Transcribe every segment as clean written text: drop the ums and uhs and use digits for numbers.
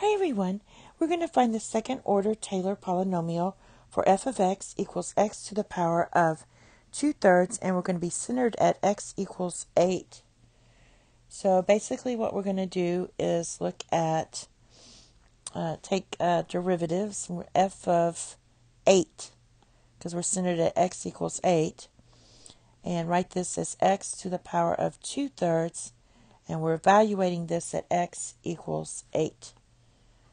Hi everyone, we're going to find the second order Taylor polynomial for f of x equals x to the power of 2/3, and we're going to be centered at x equals 8. So basically what we're going to do is look at, take derivatives, f of 8, because we're centered at x equals 8, and write this as x to the power of 2/3, and we're evaluating this at x equals 8.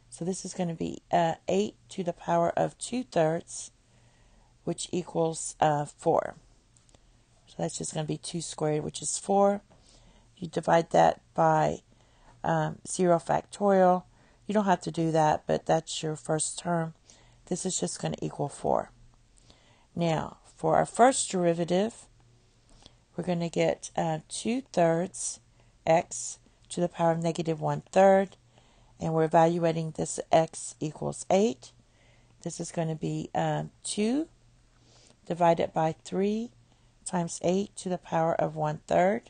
So this is going to be 8 to the power of 2/3, which equals 4. So that's just going to be 2 squared, which is 4. You divide that by 0 factorial. You don't have to do that, but that's your first term. This is just going to equal 4. Now, for our first derivative, we're going to get 2/3 x to the power of negative 1/3. And we're evaluating this at x equals 8. This is going to be 2 divided by 3 times 8 to the power of 1/3.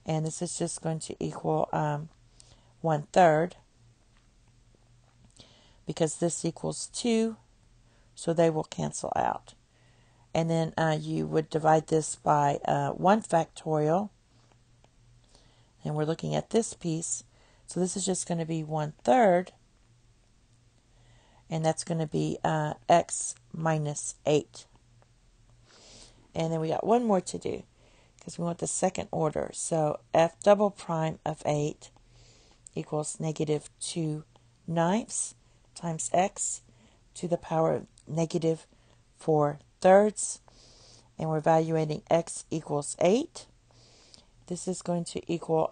And this is just going to equal 1/3, because this equals 2, so they will cancel out. And then you would divide this by 1 factorial. And we're looking at this piece. So this is just going to be 1/3, and that's going to be x minus 8. And then we got one more to do, because we want the second order. So f double prime of 8 equals negative 2/9 times x to the power of negative 4/3. And we're evaluating x equals 8. This is going to equal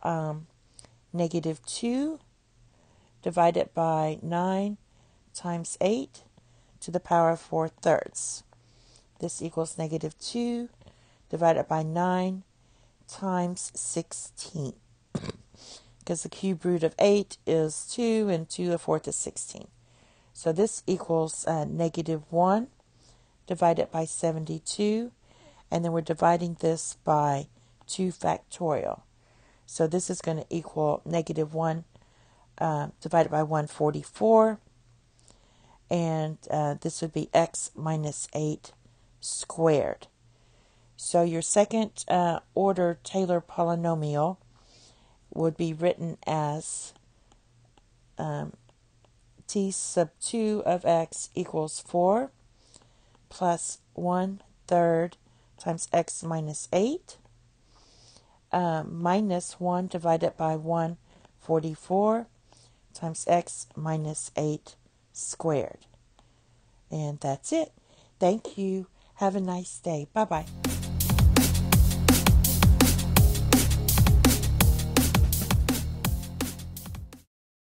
negative 2 divided by 9 times 8 to the power of 4/3. This equals negative 2 divided by 9 times 16. Because the cube root of 8 is 2, and 2 to the 4th is 16. So this equals negative 1 divided by 72. And then we're dividing this by 2 factorial. So this is going to equal negative 1 divided by 144. And this would be x minus 8 squared. So your second order Taylor polynomial would be written as t sub 2 of x equals 4 plus 1/3 times x minus 8. Minus 1 divided by 144 times x minus 8 squared. And that's it. Thank you. Have a nice day. Bye-bye.